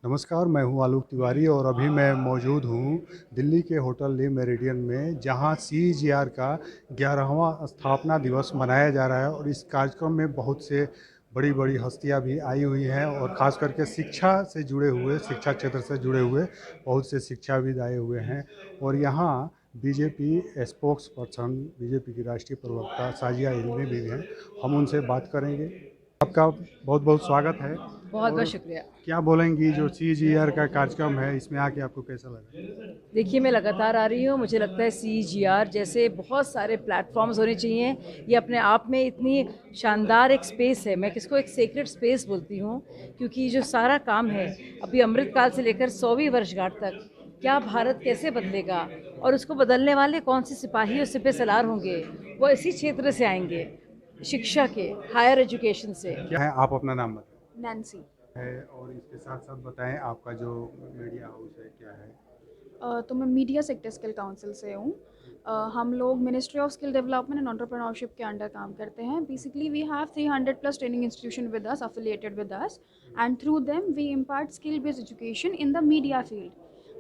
नमस्कार, मैं हूँ आलोक तिवारी और अभी मैं मौजूद हूँ दिल्ली के होटल ली मेरिडियन में, जहाँ सीजीआर का 11वां स्थापना दिवस मनाया जा रहा है। और इस कार्यक्रम में बहुत से बड़ी बड़ी हस्तियाँ भी आई हुई हैं और ख़ास करके शिक्षा से जुड़े हुए, शिक्षा क्षेत्र से जुड़े हुए बहुत से शिक्षाविद आए हुए हैं। और यहाँ बीजेपी स्पोक्स पर्सन, बीजेपी की राष्ट्रीय प्रवक्ता साजिया इल्मी भी हैं। हम उनसे बात करेंगे। आपका बहुत बहुत स्वागत है। बहुत बहुत और शुक्रिया। क्या बोलेंगी, जो सीजीआर का कार्यक्रम है, इसमें आके आपको कैसा लगा? देखिए, मैं लगातार आ रही हूँ। मुझे लगता है सीजीआर जैसे बहुत सारे प्लेटफॉर्म्स होने चाहिए। ये अपने आप में इतनी शानदार एक स्पेस है, मैं किसको एक सेक्रेट स्पेस बोलती हूँ, क्योंकि जो सारा काम है अभी अमृतकाल से लेकर 100वीं वर्षगांठ तक, क्या भारत कैसे बदलेगा और उसको बदलने वाले कौन से सिपाही और सिपह सलार होंगे, वो इसी क्षेत्र से आएंगे, शिक्षा के, हायर एजुकेशन से। क्या है, आप अपना नाम बताएं। नैन्सी। है, और इसके साथ साथ बताएं आपका जो मीडिया हाउस है क्या है? तो मैं मीडिया सेक्टर स्किल काउंसिल से हूँ। हम लोग ministry of skill development and entrepreneurship के अंडर काम करते हैं। Basically we have 300 plus training institution with us, affiliated with us, and through them we impart skill based education in the media field.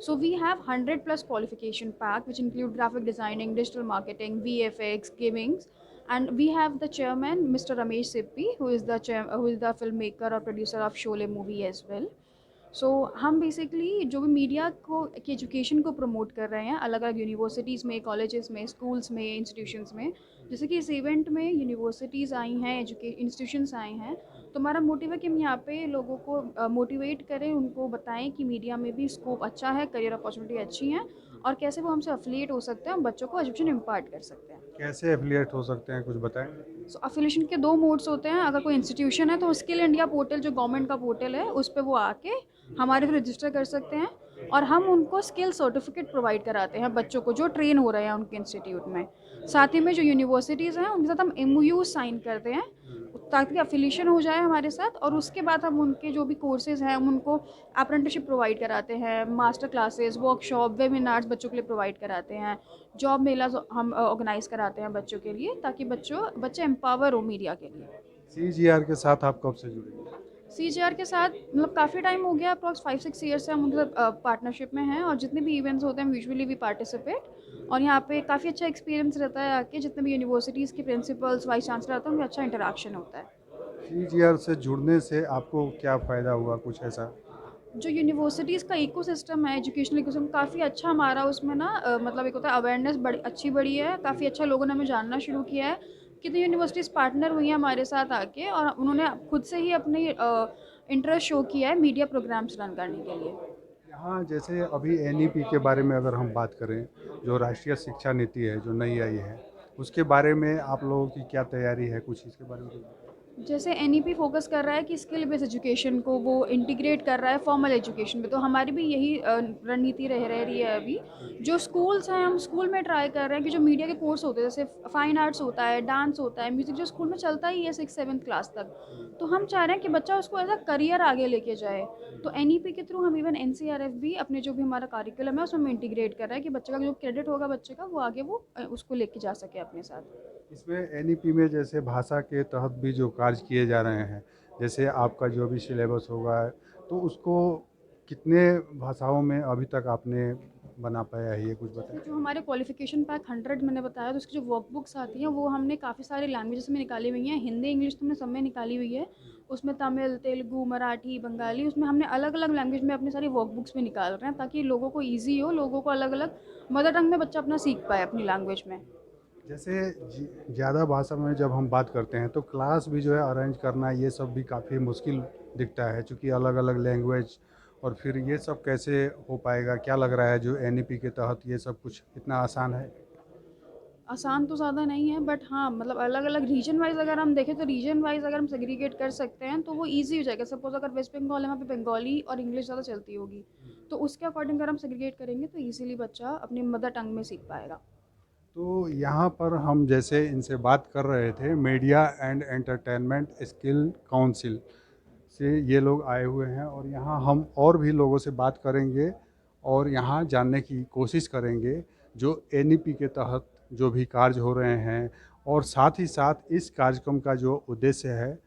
So we have 100 plus qualification pack which include graphic designing, digital marketing, VFX, gaming, and we have the chairman Mr. Ramesh Sippy, who is the filmmaker or producer of Sholay movie as well. सो हम basically जो भी media को की education को promote कर रहे हैं अलग अलग यूनिवर्सिटीज़ में, कॉलेजेस में, स्कूल्स में, इंस्टीट्यूशंस में। जैसे कि इस इवेंट में यूनिवर्सिटीज़ आई हैं, इंस्टीट्यूशंस आए हैं, तो हमारा मोटिव है कि हम यहाँ पे लोगों को मोटिवेट करें, उनको बताएं कि मीडिया में भी स्कोप अच्छा है, करियर अपॉर्चुनिटी अच्छी हैं और कैसे वो हमसे अफिलिएट हो सकते हैं, हम बच्चों को एजुकेशन इम्पार्ट कर सकते हैं। कैसे एफिलिएट हो सकते हैं, कुछ बताएं। सो अफिलिएशन के दो मोड्स होते हैं। अगर कोई इंस्टीट्यूशन है तो स्किल इंडिया पोर्टल जो गवर्नमेंट का पोर्टल है उस पर वो आके हमारे फिर रजिस्टर कर सकते हैं और हम उनको स्किल सर्टिफिकेट प्रोवाइड कराते हैं बच्चों को जो ट्रेन हो रहे हैं उनके इंस्टीट्यूट में। साथ ही में जो यूनिवर्सिटीज़ हैं उनके साथ हम एमओयू साइन करते हैं ताकि अफिलिएशन हो जाए हमारे साथ, और उसके बाद हम उनके जो भी कोर्सेज हैं हम उनको अप्रेंटिसशिप प्रोवाइड कराते हैं, मास्टर क्लासेस, वर्कशॉप, वेबिनार्स बच्चों के लिए प्रोवाइड कराते हैं, जॉब मेला हम ऑर्गेनाइज कराते हैं बच्चों के लिए ताकि बच्चे एम्पावर हो मीडिया के लिए। सीजीआर के साथ आप कब से जुड़े? सीजीआर के साथ मतलब काफ़ी टाइम हो गया, अप्रॉक्स 5-6 ईयर्स से हम उनके साथ पार्टनरशिप में हैं और जितने भी इवेंट्स होते हैं यूजुअली वी पार्टिसिपेट। और यहाँ पे काफ़ी अच्छा एक्सपीरियंस रहता है आके, जितने भी यूनिवर्सिटीज़ के प्रिंसिपल्स, वाइस चांसलर आते हैं उनका अच्छा इंटरेक्शन होता है। सीजीआर से जुड़ने से आपको क्या फ़ायदा हुआ, कुछ ऐसा? जो यूनिवर्सिटीज़ का इकोसिस्टम है, एजुकेशनल इकोसिस्टम काफ़ी अच्छा हमारा, उसमें ना मतलब एक होता है अवेयरनेस बड़ी अच्छी बढ़ी है, काफ़ी अच्छा लोगों ने हमें जानना शुरू किया है। कितनी यूनिवर्सिटीज़ पार्टनर हुई हैं हमारे साथ आके और उन्होंने खुद से ही अपनी इंटरेस्ट शो किया है मीडिया प्रोग्राम्स रन करने के लिए। यहाँ जैसे अभी एनईपी के बारे में अगर हम बात करें, जो राष्ट्रीय शिक्षा नीति है जो नई आई है, उसके बारे में आप लोगों की क्या तैयारी है, कुछ इसके बारे में कुछ बताएं। जैसे एनईपी फोकस कर रहा है कि स्किल बेस्ड एजुकेशन को वो इंटीग्रेट कर रहा है फॉर्मल एजुकेशन में, तो हमारी भी यही रणनीति रह रही है अभी। जो स्कूल्स हैं हम स्कूल में ट्राई कर रहे हैं कि जो मीडिया के कोर्स होते हैं जैसे फाइन आर्ट्स होता है, डांस होता है, म्यूज़िक जो स्कूल में चलता ही है 6-7 क्लास तक, तो हम चाह रहे हैं कि बच्चा उसको एज अ करियर आगे लेके जाए। तो एनईपी के थ्रू हम इवन एनसीआरएफ भी अपने जो भी हमारा कार्यक्रम है उसमें इंटीग्रेट कर रहा है कि बच्चे का जो क्रेडिट होगा बच्चे का वो आगे वो उसको लेके जा सके अपने साथ। इसमें एनईपी में जैसे भाषा के तहत भी जो कार्य किए जा रहे हैं, जैसे आपका जो भी सिलेबस होगा, तो उसको कितने भाषाओं में अभी तक आपने बना पाया है, ये कुछ बताएं। जो हमारे क्वालिफिकेशन पैक 100 मैंने बताया, तो उसकी जो वर्कबुक्स आती हैं वो हमने काफ़ी सारे लैंग्वेजेस में निकाली हुई हैं। हिंदी इंग्लिश तो हमने सब में निकाली हुई है, उसमें तमिल, तेलुगु, मराठी, बंगाली, उसमें हमने अलग अलग लैंग्वेज में अपनी सारी वर्कबुक्स में निकाल रहे हैं ताकि लोगों को ईजी हो, लोगों को अलग अलग मदर टंग में बच्चा अपना सीख पाए अपनी लैंग्वेज में। जैसे ज़्यादा भाषा में जब हम बात करते हैं तो क्लास भी जो है अरेंज करना, ये सब भी काफ़ी मुश्किल दिखता है, क्योंकि अलग अलग लैंग्वेज। और फिर ये सब कैसे हो पाएगा, क्या लग रहा है जो एनईपी के तहत ये सब कुछ इतना आसान है? आसान तो ज़्यादा नहीं है बट हाँ, मतलब अलग अलग रीजन वाइज अगर हम देखें तो रीजन वाइज अगर हम सेग्रीगेट कर सकते हैं तो वो ईजी हो जाएगा। सपोज अगर वेस्ट बंगाल है, वहाँ पे बंगाली और इंग्लिश ज़्यादा चलती होगी, तो उसके अकॉर्डिंग अगर हम सेग्रीगेट करेंगे तो ईजिली बच्चा अपनी मदर टंग में सीख पाएगा। तो यहाँ पर हम जैसे इनसे बात कर रहे थे, media and entertainment skill council से ये लोग आए हुए हैं, और यहाँ हम और भी लोगों से बात करेंगे और यहाँ जानने की कोशिश करेंगे जो एनईपी के तहत जो भी कार्य हो रहे हैं, और साथ ही साथ इस कार्यक्रम का जो उद्देश्य है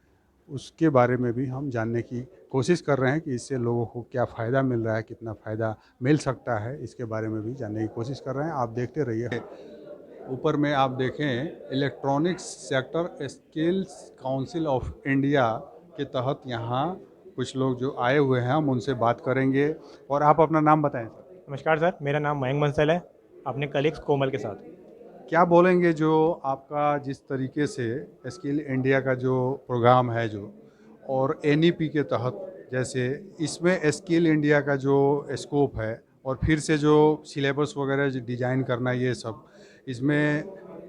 उसके बारे में भी हम जानने की कोशिश कर रहे हैं कि इससे लोगों को क्या फ़ायदा मिल रहा है, कितना फ़ायदा मिल सकता है, इसके बारे में भी जानने की कोशिश कर रहे हैं। आप देखते रहिए। ऊपर में आप देखें, electronics sector skills council of India के तहत यहाँ कुछ लोग जो आए हुए हैं, हम उनसे बात करेंगे। और आप अपना नाम बताएं सर। नमस्कार सर, मेरा नाम मयंक बंसल है, अपने कलीग्स कोमल के साथ। क्या बोलेंगे जो आपका जिस तरीके से स्किल इंडिया का जो प्रोग्राम है जो, और एनईपी के तहत जैसे इसमें स्किल इंडिया का जो स्कोप है और फिर से जो सिलेबस वगैरह जो डिज़ाइन करना, ये सब इसमें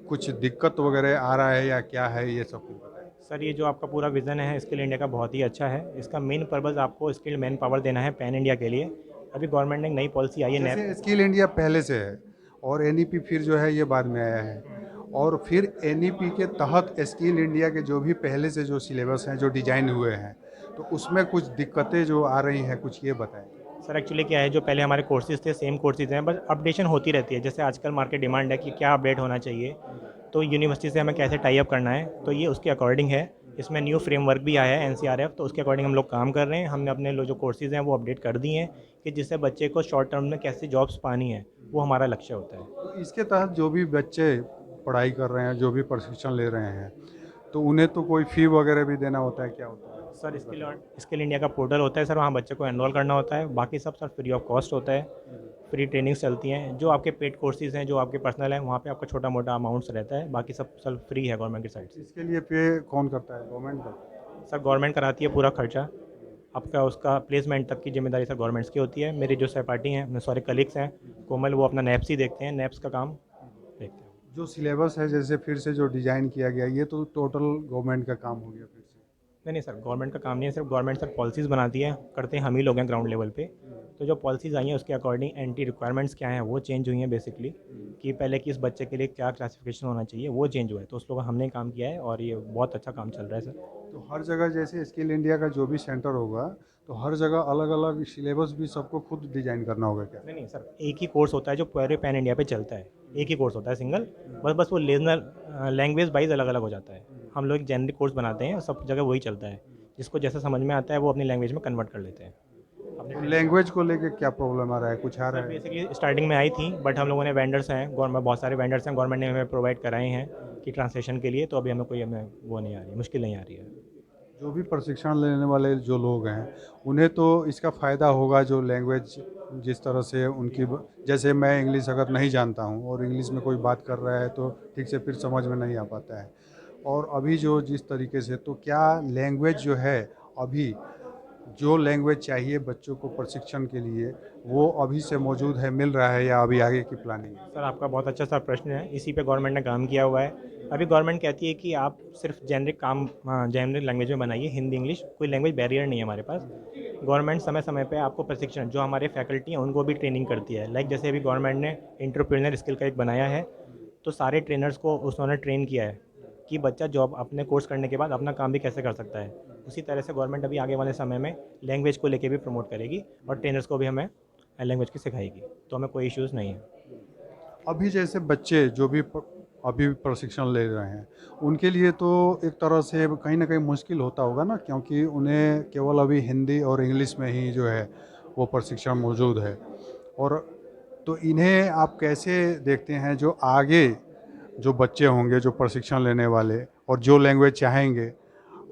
कुछ दिक्कत वगैरह आ रहा है या क्या है, ये सब कुछ बताएं। सर, ये जो आपका पूरा विज़न है स्किल इंडिया का, बहुत ही अच्छा है। इसका मेन पर्पज़ आपको स्किल्ड मैन पावर देना है पैन इंडिया के लिए। अभी गवर्नमेंट ने एक नई पॉलिसी आई है नैप। जैसे स्किल इंडिया पहले से है और एनईपी फिर जो है ये बाद में आया है, और फिर एनईपी के तहत स्किल इंडिया के जो भी पहले से जो सिलेबस हैं जो डिजाइन हुए हैं, तो उसमें कुछ दिक्कतें जो आ रही हैं, कुछ ये बताएं। सर एक्चुअली क्या है, जो पहले हमारे कोर्सेज़ थे सेम कोर्सेज़ हैं, बस अपडेशन होती रहती है। जैसे आजकल मार्केट डिमांड है कि क्या अपडेट होना चाहिए, तो यूनिवर्सिटी से हमें कैसे टाई अप करना है, तो ये उसके अकॉर्डिंग है। इसमें न्यू फ्रेमवर्क भी आया है एनसीआरएफ, तो उसके अकॉर्डिंग हम लोग काम कर रहे हैं। हमने अपने जो कोर्सेज़ हैं वो अपडेट कर दिए हैं कि जिससे बच्चे को शॉर्ट टर्म में कैसे जॉब्स पानी है, वो हमारा लक्ष्य होता है। तो इसके तहत जो भी बच्चे पढ़ाई कर रहे हैं, जो भी प्रशिक्षण ले रहे हैं, तो उन्हें तो कोई फ़ी वगैरह भी देना होता है, क्या होता है? सर स्किल इंडिया का पोर्टल होता है सर, वहाँ बच्चे को एनरोल करना होता है। बाकी सब सर फ्री ऑफ कॉस्ट होता है, फ्री ट्रेनिंग्स चलती हैं। जो आपके पेड कोर्सेज़ हैं, जो आपके पर्सनल हैं, वहाँ पे आपका छोटा मोटा अमाउंट्स रहता है, बाकी सब सर फ्री है गवर्नमेंट की साइड से। इसके लिए पे कौन करता है, गवर्नमेंट करता है? सर गवर्नमेंट कराती है पूरा खर्चा आपका, उसका प्लेसमेंट तक की जिम्मेदारी सर गवर्नमेंट्स की होती है। मेरे जो सहपाठी हैं, सॉरी कलीग्स हैं कोमल, वो अपना नैप्स ही देखते हैं, नैप्स का काम देखते हैं। जो सिलेबस है जैसे फिर से जो डिज़ाइन किया गया, ये तो टोटल गवर्नमेंट का काम हो गया फिर से। नहीं सर, गवर्नमेंट का काम नहीं है। सिर्फ गवर्नमेंट सर पॉलिसीज़ बनाती है, करते हैं हम ही लोग हैं ग्राउंड लेवल पे। तो जो पॉलिसीज़ आई हैं उसके अकॉर्डिंग एंटी रिक्वायरमेंट्स क्या हैं वो चेंज हुई हैं बेसिकली, कि पहले किस बच्चे के लिए क्या क्लासिफिकेशन होना चाहिए वो चेंज हुआ है। तो उस लोग हमने काम किया है और ये बहुत अच्छा काम चल रहा है सर। तो हर जगह जैसे स्किल इंडिया का जो भी सेंटर होगा, तो हर जगह अलग अलग सिलेबस भी सबको खुद डिज़ाइन करना होगा क्या? नहीं सर, एक ही कोर्स होता है जो पूरे पैन इंडिया पे चलता है। एक ही कोर्स होता है सिंगल, बस वो रीजनल लैंग्वेज वाइज अलग अलग हो जाता है। हम लोग एक जेनरिक कोर्स बनाते हैं, सब जगह वही चलता है। जिसको जैसा समझ में आता है वो अपनी लैंग्वेज में कन्वर्ट कर लेते हैं। तो लैंग्वेज को लेके क्या प्रॉब्लम आ रहा है, कुछ आ रहा है? बेसिकली स्टार्टिंग में आई थी, बट हम लोगों ने वेंडर्स हैं गवर्नमेंट, बहुत सारे वेंडर्स हैं गवर्नमेंट ने हमें प्रोवाइड कराए हैं कि ट्रांसलेशन के लिए, तो अभी हमें वो नहीं आ रही, मुश्किल नहीं आ रही है। जो भी प्रशिक्षण लेने वाले जो लोग हैं, उन्हें तो इसका फ़ायदा होगा। जो लैंग्वेज जिस तरह से उनकी जैसे मैं इंग्लिश अगर नहीं जानता हूँ और इंग्लिश में कोई बात कर रहा है तो ठीक से फिर समझ में नहीं आ पाता है। और अभी जो जिस तरीके से, तो क्या लैंग्वेज जो है अभी, जो लैंग्वेज चाहिए बच्चों को प्रशिक्षण के लिए, वो अभी से मौजूद है, मिल रहा है, या अभी आगे की प्लानिंग है? सर आपका बहुत अच्छा सा प्रश्न है, इसी पे गवर्नमेंट ने काम किया हुआ है। अभी गवर्नमेंट कहती है कि आप सिर्फ जेनरिक काम जेनरिक लैंग्वेज में बनाइए, हिंदी इंग्लिश, कोई लैंग्वेज बैरियर नहीं है हमारे पास। गवर्नमेंट समय समय पे आपको प्रशिक्षण, जो हमारे फैकल्टी हैं उनको भी ट्रेनिंग करती है। लाइक जैसे अभी गवर्नमेंट ने एंटरप्रेन्योर स्किल का एक बनाया है, तो सारे ट्रेनर्स को उन्होंने ट्रेन किया है कि बच्चा जॉब अपने कोर्स करने के बाद अपना काम भी कैसे कर सकता है। उसी तरह से गवर्नमेंट अभी आगे वाले समय में लैंग्वेज को लेके भी प्रमोट करेगी और ट्रेनर्स को भी हमें लैंग्वेज की सिखाएगी, तो हमें कोई इश्यूज़ नहीं है। अभी जैसे बच्चे जो भी अभी प्रशिक्षण ले रहे हैं, उनके लिए तो एक तरह से कहीं ना कहीं मुश्किल होता होगा ना, क्योंकि उन्हें केवल अभी हिंदी और इंग्लिश में ही जो है वो प्रशिक्षण मौजूद है। और तो इन्हें आप कैसे देखते हैं, जो आगे जो बच्चे होंगे जो प्रशिक्षण लेने वाले और जो लैंग्वेज चाहेंगे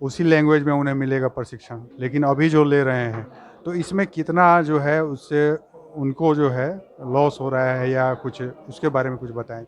उसी लैंग्वेज में उन्हें मिलेगा प्रशिक्षण, लेकिन अभी जो ले रहे हैं तो इसमें कितना जो है उससे उनको जो है लॉस हो रहा है, या कुछ उसके बारे में कुछ बताएं।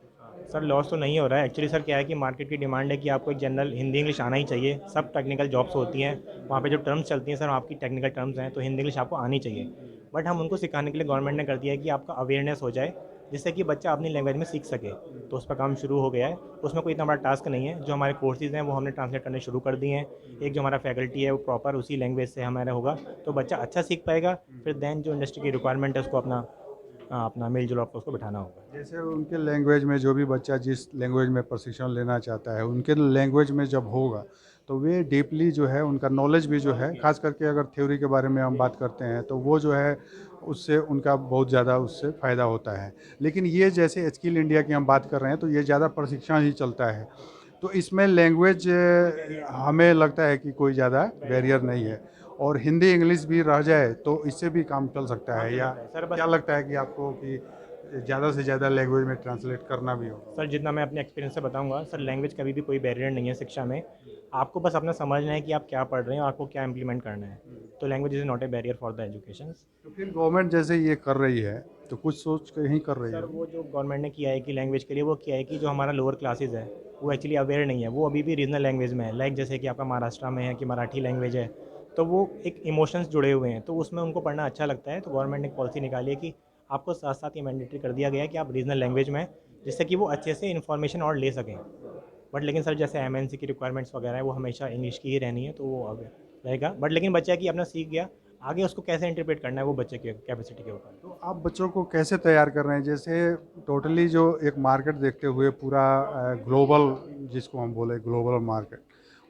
सर लॉस तो नहीं हो रहा है एक्चुअली। सर क्या है कि मार्केट की डिमांड है कि आपको एक जनरल हिंदी इंग्लिश आना ही चाहिए। सब टेक्निकल जॉब्स होती हैं, वहाँ पे जो टर्म्स चलती हैं सर आपकी टेक्निकल टर्म्स हैं, तो हिंदी इंग्लिश आपको आनी चाहिए। बट हम उनको सिखाने के लिए गवर्नमेंट ने कर दिया है कि आपका अवेयरनेस हो जाए, जिससे कि बच्चा अपनी लैंग्वेज में सीख सके। तो उस पर काम शुरू हो गया है, उसमें कोई इतना बड़ा टास्क नहीं है। जो हमारे कोर्सेज़ हैं वो हमने ट्रांसलेट करने शुरू कर दिए हैं। एक जो हमारा फैकल्टी है वो प्रॉपर उसी लैंग्वेज से हमारा होगा, तो बच्चा अच्छा सीख पाएगा। फिर देन जो इंडस्ट्री की रिक्वायरमेंट है उसको अपना मेल जोल आपको उसको बिठाना होगा। जैसे उनके लैंग्वेज में जो भी बच्चा जिस लैंग्वेज में प्रशिक्षण लेना चाहता है, उनके लैंग्वेज में जब होगा तो वे डीपली जो है उनका नॉलेज भी जो है, खास करके अगर थ्योरी के बारे में हम बात करते हैं, तो वो जो है उससे उनका बहुत ज़्यादा उससे फ़ायदा होता है। लेकिन ये जैसे स्किल इंडिया की हम बात कर रहे हैं, तो ये ज़्यादा प्रशिक्षण ही चलता है, तो इसमें लैंग्वेज हमें लगता है कि कोई ज़्यादा बैरियर नहीं है। और हिंदी इंग्लिश भी रह जाए तो इससे भी काम चल सकता है, या सर बस क्या लगता है कि आपको कि ज़्यादा से ज़्यादा लैंग्वेज में ट्रांसलेट करना भी होगा? सर जितना मैं अपने एक्सपीरियंस से बताऊंगा सर, लैंग्वेज कभी भी कोई बैरियर नहीं है शिक्षा में। आपको बस अपना समझना है कि आप क्या पढ़ रहे हैं और आपको क्या इम्प्लीमेंट करना है। तो language is not a barrier for the education. तो फिर गवर्नमेंट जैसे ये कर रही है तो कुछ सोच के ही कर रही सर है। वो जो गवर्नमेंट ने किया है कि लैंग्वेज के लिए, वो किया है कि जो हमारा लोअर क्लासेस है वो एक्चुअली अवेयर नहीं है, वो अभी भी रीजनल लैंग्वेज में है। लाइक जैसे कि आपका महाराष्ट्र में है कि मराठी लैंग्वेज है, तो वो एक इमोशंस जुड़े हुए हैं, तो उसमें उनको पढ़ना अच्छा लगता है। तो गवर्नमेंट ने एक पॉलिसी निकाली है कि आपको साथ साथ ये मैंडेटरी कर दिया गया है कि आप रीजनल लैंग्वेज में, जिससे कि वो अच्छे से इन्फॉर्मेशन और ले सकें। बट लेकिन सर जैसे एमएनसी की रिक्वायरमेंट्स वगैरह है वो हमेशा इंग्लिश की ही रहनी है, तो वो अब रहेगा। बट लेकिन बच्चा कि अपना सीख गया, आगे उसको कैसे इंटरप्रेट करना है वो बच्चे की कैपेसिटी के ऊपर। तो आप बच्चों को कैसे तैयार कर रहे हैं, जैसे टोटली जो एक मार्केट देखते हुए पूरा ग्लोबल, जिसको हम बोले ग्लोबल मार्केट,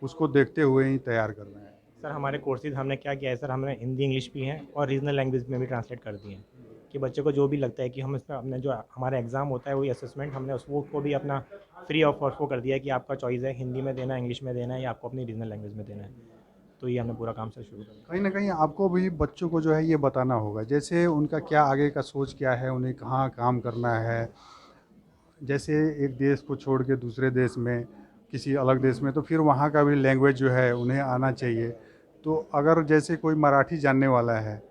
उसको देखते हुए ही तैयार कर रहे हैं? सर हमारे कोर्सेज हमने क्या किया है सर, हमने हिंदी इंग्लिश भी हैं और रीजनल लैंग्वेज में भी ट्रांसलेट कर दिए हैं कि बच्चे को जो भी लगता है कि हम इसमें अपने जो हमारा एग्ज़ाम होता है वही असेसमेंट हमने उसको को भी अपना फ्री ऑफ कॉस्ट वो कर दिया है कि आपका चॉइस है हिंदी में देना है, इंग्लिश में देना है, या आपको अपनी रीजनल लैंग्वेज में देना है। तो ये हमने पूरा काम सर शुरू कर दिया। कहीं ना कहीं आपको भी बच्चों को जो है ये बताना होगा, जैसे उनका क्या आगे का सोच क्या है, उन्हें कहाँ काम करना है। जैसे एक देश को छोड़ के दूसरे देश में, किसी अलग देश में, तो फिर वहाँ का भी लैंग्वेज जो है उन्हें आना चाहिए। तो अगर जैसे कोई मराठी जानने वाला है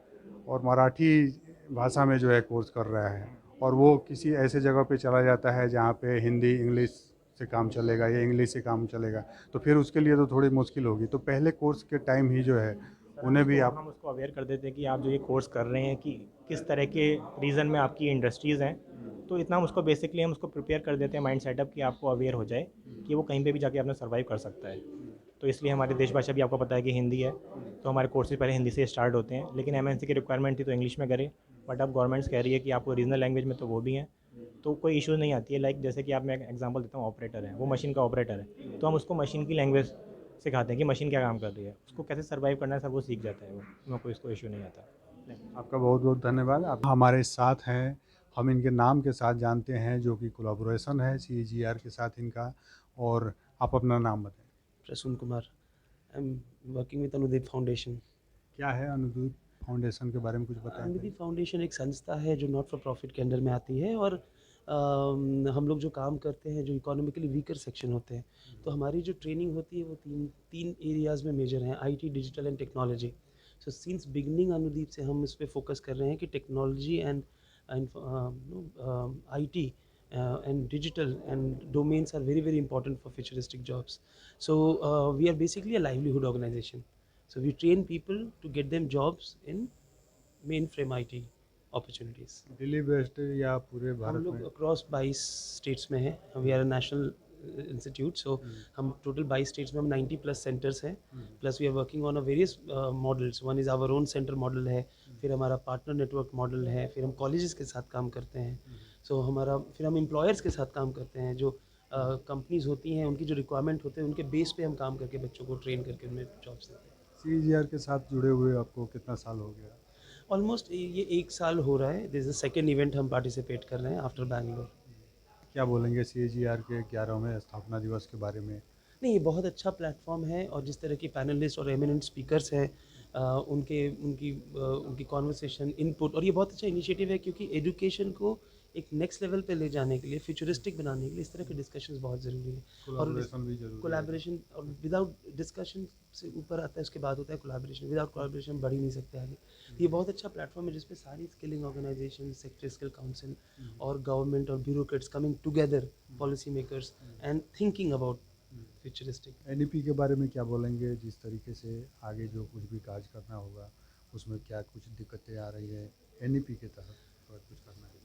और मराठी भाषा में जो है कोर्स कर रहा है, और वो किसी ऐसे जगह पे चला जाता है जहाँ पे हिंदी इंग्लिश से काम चलेगा या इंग्लिश से काम चलेगा, तो फिर उसके लिए तो थोड़ी मुश्किल होगी। तो पहले कोर्स के टाइम ही जो है उन्हें भी आप हम उसको अवेयर कर देते हैं कि आप जो ये कोर्स कर रहे हैं कि किस तरह के रीज़न में आपकी इंडस्ट्रीज़ हैं। तो इतना हम उसको बेसिकली हम उसको प्रिपेयर कर देते हैं माइंड सेटअप कि आपको अवेयर हो जाए कि वो कहीं पे भी जाके अपना सर्वाइव कर सकता है। तो इसलिए हमारी देश भाषा भी आपको पता है कि हिंदी है, तो हमारे कोर्सेज पहले हिंदी से स्टार्ट होते हैं। लेकिन एमएनसी की रिक्वायरमेंट थी तो इंग्लिश में करें, बट अब गवर्नमेंट्स कह रही है कि आपको रीजनल लैंग्वेज में, तो वो भी हैं। तो कोई इशू नहीं आती है। लाइक जैसे कि आप, मैं एग्जांपल देता हूँ, ऑपरेटर है, वो मशीन का ऑपरेटर है, तो हम उसको मशीन की लैंग्वेज सिखाते हैं कि मशीन क्या काम कर रही है, उसको कैसे सर्वाइव करना है, सब वो सीख जाता है। वो उसमें कोई इसको इशू नहीं आता। आपका बहुत बहुत धन्यवाद। आप हमारे साथ हैं, हम इनके नाम के साथ जानते हैं, जो कि कोलैबोरेशन है CAGR के साथ इनका। और आप अपना नाम बताएं। Prasoon Kumar, I am working with Anudip foundation. क्या है अनुदीप फाउंडेशन के बारे में कुछ बताएं? अनुदीप फाउंडेशन एक संस्था है जो नॉट फॉर प्रॉफिट के अंडर में आती है, और हम लोग जो काम करते हैं, जो इकोनॉमिकली वीकर सेक्शन होते हैं, तो हमारी जो ट्रेनिंग होती है वो तीन एरियाज़ में मेजर हैं: IT, digital and technology. So since beginning Anudeep से हम इस पे फोकस कर रहे हैं कि technology and IT and digital and domains are very very important for futuristic jobs. So we are basically a livelihood organization. So we train people to get them jobs in mainframe IT opportunities. Delhi based या पूरे हम भारत लोग में? Across 22 states में हैं। We are a national institute, so हम total 22 states में हम 90 प्लस सेंटर्स हैं। Plus we are working on a various models. One is our own centre model है, फिर हमारा पार्टनर नेटवर्क मॉडल है, फिर हम कॉलेजेस के साथ काम करते हैं। सो फिर हम एम्प्लॉयर्स के साथ काम करते हैं, जो कंपनीज होती हैं उनकी जो रिक्वायरमेंट होते हैं उनके बेस पे हम काम करके बच्चों को ट्रेन करके उनमें जॉब्स देते हैं। CAGR के साथ जुड़े हुए आपको कितना साल हो गया? ऑलमोस्ट ये 1 साल हो रहा है। This is the second event हम पार्टिसिपेट कर रहे हैं आफ्टर बैंगलोर। क्या बोलेंगे CAGR के 11वें स्थापना दिवस के बारे में? नहीं, ये बहुत अच्छा प्लेटफॉर्म है, और जिस तरह की पैनलिस्ट और एमिनेंट स्पीकर्स हैं, उनकी कॉन्वर्सेशन, इनपुट, और ये बहुत अच्छा इनिशिएटिव है, क्योंकि एजुकेशन को एक नेक्स्ट लेवल पे ले जाने के लिए, फ्यूचरिस्टिक बनाने के लिए इस तरह के डिस्कशंस बहुत ज़रूरी है। और कोलैबोरेशन भी जरूरी है। कोलैबोरेशन, और विदाउट डिस्कशन से ऊपर आता है, उसके बाद होता है कोलैबोरेशन। विदाउट कोलैबोरेशन बढ़ ही नहीं सकते आगे। ये बहुत अच्छा प्लेटफॉर्म है जिसपे सारी skilling organisation, sector skill council और गवर्नमेंट और bureaucrats coming together, policy makers, and thinking about futuristic. NEP के बारे में क्या बोलेंगे? जिस तरीके से आगे जो कुछ भी काज करना होगा उसमें क्या कुछ दिक्कतें आ रही है NEP के तहत अगर कुछ करना है?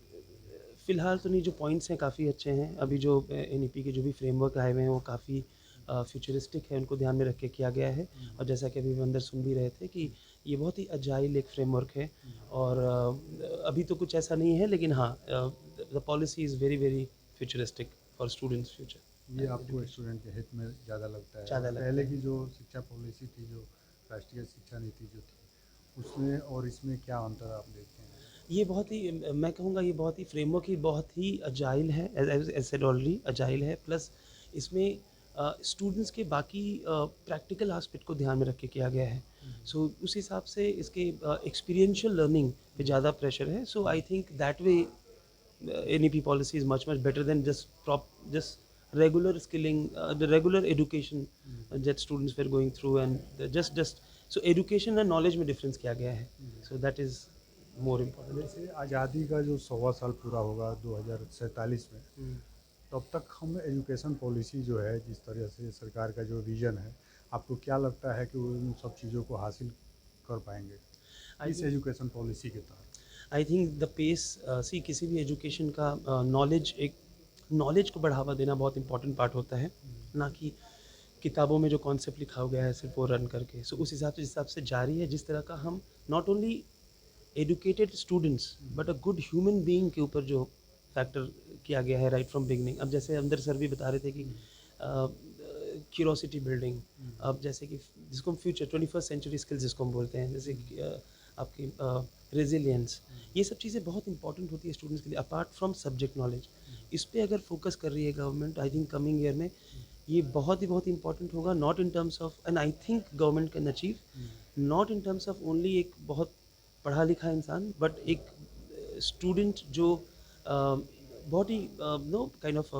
फ़िलहाल तो नहीं, जो पॉइंट्स हैं काफ़ी अच्छे हैं। अभी जो NEP के जो भी फ्रेमवर्क आए हुए हैं वो काफ़ी फ्यूचरिस्टिक है, उनको ध्यान में रख के किया गया है। और जैसा कि अभी अंदर सुन भी रहे थे कि ये बहुत ही अजाइल एक फ्रेमवर्क है, और अभी तो कुछ ऐसा नहीं है, लेकिन हाँ, the policy is very very futuristic for students future. ये आपको स्टूडेंट के हित में ज़्यादा लगता है? ज़्यादा लगता पहले है। की जो शिक्षा पॉलिसी थी, जो राष्ट्रीय शिक्षा नीति जो थी, उसमें और इसमें क्या अंतर आप देखते हैं? ये बहुत ही, मैं कहूँगा ये बहुत ही फ्रेमवर्क ही बहुत ही अजाइल है, एज सेड ऑलरेडी अजाइल है। प्लस इसमें स्टूडेंट्स के बाकी प्रैक्टिकल आस्पेक्ट को ध्यान में रख के किया गया है। सो उस हिसाब से इसके एक्सपीरियंशियल लर्निंग पे ज़्यादा प्रेशर है. So I think that we NEP policy is much better than just regular skilling, the regular education that students were going through, and just so education and knowledge में difference किया गया है. So that is more important. जैसे आज़ादी का जो 100वां साल पूरा होगा 2047 में, तब तक हम एजुकेशन पॉलिसी जो है, जिस तरह से सरकार का जो विज़न है, आपको क्या लगता है कि वो उन सब चीज़ों को हासिल कर पाएंगे इस एजुकेशन पॉलिसी के तहत? आई थिंक द पेस सी किसी भी एजुकेशन का नॉलेज को बढ़ावा देना बहुत इंपॉर्टेंट पार्ट होता है, ना कि किताबों में जो कॉन्सेप्ट लिखा हो गया है सिर्फ वो रन करके. सो उस हिसाब से जिस हिसाब से जारी है, जिस तरह का हम not only educated students but a good human being के ऊपर जो फैक्टर किया गया है राइट फ्रॉम बिगनिंग. अब जैसे अंदर सर भी बता रहे थे कि क्यूरोसिटी बिल्डिंग, अब जैसे कि जिसको हम फ्यूचर 21st सेंचुरी स्किल्स जिसको हम बोलते हैं, जैसे कि, आपकी रेजिलियंस, ये सब चीज़ें बहुत इंपॉर्टेंट होती है स्टूडेंट्स के लिए अपार्ट फ्रॉम सब्जेक्ट नॉलेज. इस पर अगर फोकस कर रही है government, I think coming year में ये बहुत इंपॉर्टेंट होगा. Not in terms of, and I think government can achieve, not in terms of only एक बहुत पढ़ा लिखा इंसान, बट एक स्टूडेंट जो बहुत ही नो काइंड ऑफ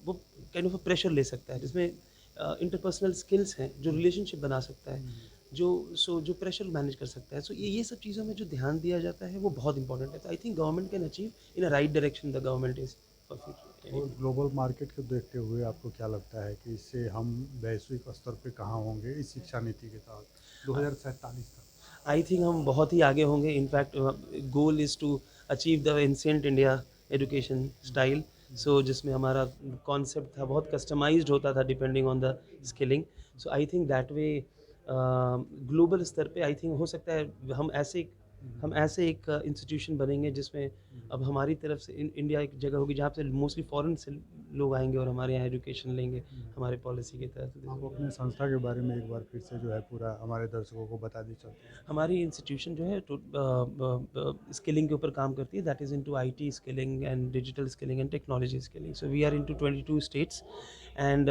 वो काइंड ऑफ प्रेशर ले सकता है, जिसमें इंटरपर्सनल स्किल्स हैं, जो रिलेशनशिप बना सकता है, जो प्रेशर मैनेज कर सकता है. सो ये सब चीज़ों में जो ध्यान दिया जाता है वो बहुत इंपॉर्टेंट है. तो I think government can achieve in a right direction, the government is for future. और ग्लोबल मार्केट को देखते हुए आपको क्या लगता है कि इससे हम वैश्विक स्तर पे कहाँ होंगे इस शिक्षा नीति के तहत 2047 तक? आई थिंक हम बहुत ही आगे होंगे. In fact goal is to achieve the ancient India education style. So जिसमें हमारा कॉन्सेप्ट था बहुत कस्टमाइज्ड होता था depending on the skilling. So I think that we global स्तर पे आई थिंक हो सकता है हम ऐसे एक इंस्टीट्यूशन बनेंगे जिसमें अब हमारी तरफ से इंडिया एक जगह होगी जहाँ से मोस्टली फॉरेन से लोग आएंगे और हमारे यहाँ एजुकेशन लेंगे हमारे पॉलिसी के तहत. आप अपने संस्था के बारे में एक बार फिर से जो है पूरा हमारे दर्शकों को बता दीजिए. हमारी इंस्टीट्यूशन जो है स्किलिंग के ऊपर काम करती है. That is into IT skilling and digital skilling and technology skilling. So we are into 22 states and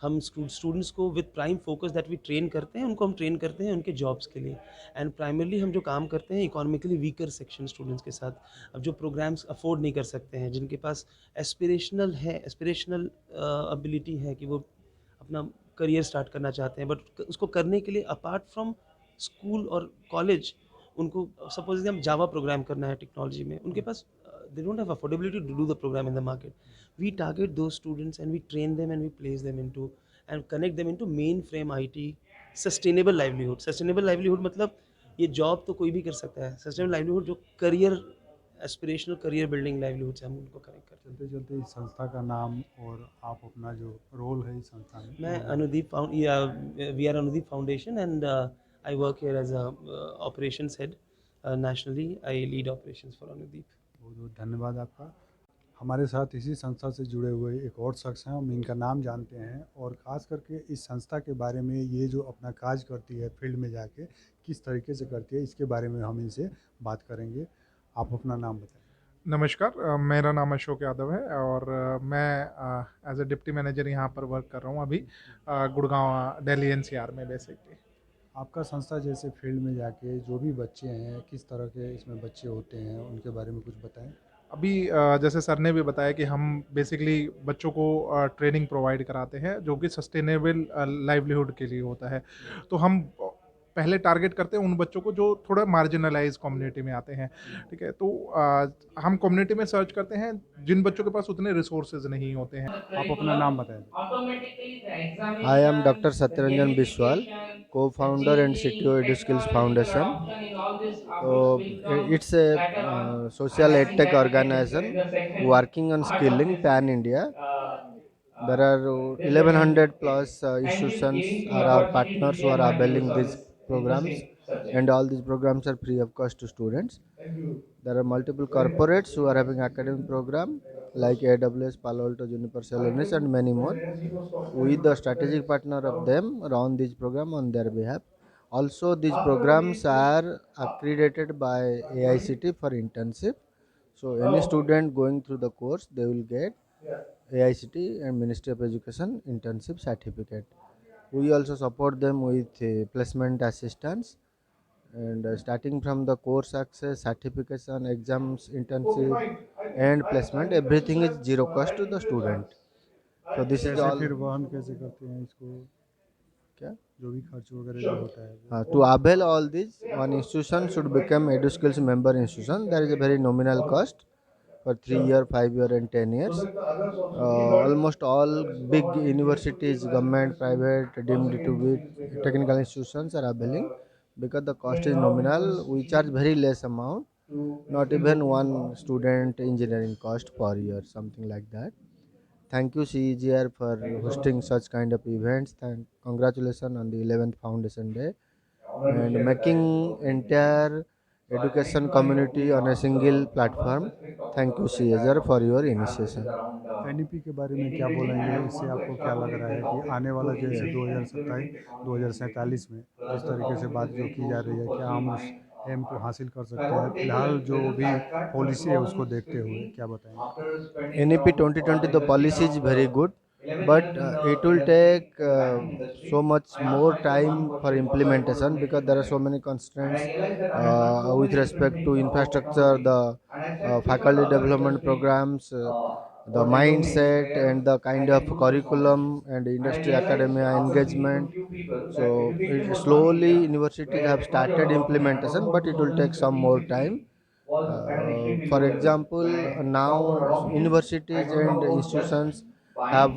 हम स्टूडेंट्स को with prime focus that we train करते हैं, उनको हम ट्रेन करते हैं उनके जॉब्स के लिए. एंड प्राइमरली हम जो काम करते हैं इकोनॉमिकली वीकर सेक्शन स्टूडेंट्स के साथ, अब जो प्रोग्राम्स अफोर्ड नहीं कर सकते हैं, जिनके पास एस्पिरेशनल एबिलिटी है कि वो अपना करियर स्टार्ट करना चाहते हैं, बट उसको करने के लिए अपार्ट फ्रॉम स्कूल और कॉलेज उनको सपोज हम जावा प्रोग्राम करना है टेक्नोलॉजी में, उनके पास they don't have affordability to do the program in the market. We target those students and we train them and we place them into and connect them into mainframe IT sustainable livelihood. Sustainable livelihood मतलब ये job तो कोई भी कर सकता है. Sustainable livelihood जो career aspirational career building livelihood से हम उनको कनेक्ट करते हैं. चलते चलते इस संस्था का नाम और आप अपना जो रोल है इस संस्था में. मैं Anudip we are Anudip foundation and I work here as a operations head nationally. I lead operations for Anudip. बहुत बहुत धन्यवाद आपका. हमारे साथ इसी संस्था से जुड़े हुए एक और शख्स हैं, हम इनका नाम जानते हैं और ख़ास करके इस संस्था के बारे में, ये जो अपना काज करती है फील्ड में जाके किस तरीके से करती है, इसके बारे में हम इनसे बात करेंगे. आप अपना नाम बताएं. नमस्कार, मेरा नाम अशोक यादव है और मैं एज ए डिप्टी मैनेजर यहाँ पर वर्क कर रहा हूँ अभी गुड़गांव दिल्ली NCR में बेसिकली. आपका संस्था जैसे फील्ड में जाके जो भी बच्चे हैं, किस तरह के इसमें बच्चे होते हैं, उनके बारे में कुछ बताएं. अभी जैसे सर ने भी बताया कि हम बेसिकली बच्चों को ट्रेनिंग प्रोवाइड कराते हैं जो कि सस्टेनेबल लाइवलीहुड के लिए होता है. तो हम पहले टारगेट करते हैं उन बच्चों को जो थोड़ा मार्जिनलाइज कम्युनिटी में आते हैं. ठीक है, तो हम कम्युनिटी में सर्च करते हैं जिन बच्चों के पास उतने रिसोर्सेज नहीं होते हैं. आप अपना नाम बताएं. I am Dr. Satyaranjan Biswal, co-founder and CTO EduSkills Foundation. So it's a social edtech organization working on skilling pan India. There are 1100 plus institutions are our partners who are availing these programs, and all these programs are free of cost to students. There are multiple corporates who are having academic program like AWS, Palo Alto, Juniper, Celonis and many more. We, the strategic partner of them, run this program on their behalf. Also, these programs are accredited by AICT for internship. So, any student going through the course, they will get AICT and Ministry of Education internship certificate. We also support them with placement assistance, and starting from the course access, certification, exams, internship, and placement, everything is zero cost to the student. So this is कैसे all. फिर वहन कैसे करते हैं इसको, क्या? जो भी खर्च वगैरह जो होता है वो? To avail all this, one institution should become EduSkills member institution. There is a very nominal cost for 3 year, 5 year, and 10 years. Almost all big universities, government, private, deemed to be technical institutions are availing because the cost is nominal. We charge very less amount, not even one student engineering cost per year, something like that. Thank you CEGR for hosting such kind of events. Thank congratulations on the 11th Foundation Day and making entire education community on a single platform. Thank you CEGR for your initiation. NEP के बारे में क्या बोलेंगे? इससे आपको क्या लग रहा है कि आने वाला जैसे 2027 2047 में जिस तरीके से बात जो की जा रही है, क्या हम उस एम को हासिल कर सकते हैं? फिलहाल जो भी पॉलिसी है उसको देखते हुए क्या बताएंगे? NEP 2020, the policy is very good, but it will take so much more time for implementation because there are so many constraints with respect to infrastructure, the faculty development programs, the mindset, and the kind of curriculum and industry academia engagement. So slowly universities have started implementation, but it will take some more time. For example, now universities and institutions have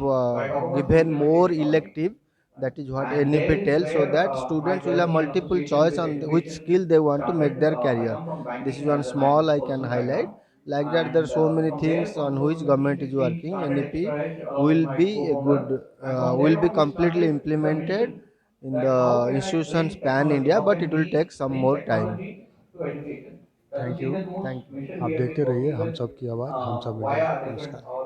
given more elective. That is what NEP tells, so that students will have multiple choice on which skill they want to make their career. This is one small I can highlight. Like that, there are so many things on which government is working. NEP will be a good, will be completely implemented in the institutions pan India, but it will take some more time. Thank you. Thank you. आप देखते रहिए हम सब की आवाज़, हम सब media. नमस्कार।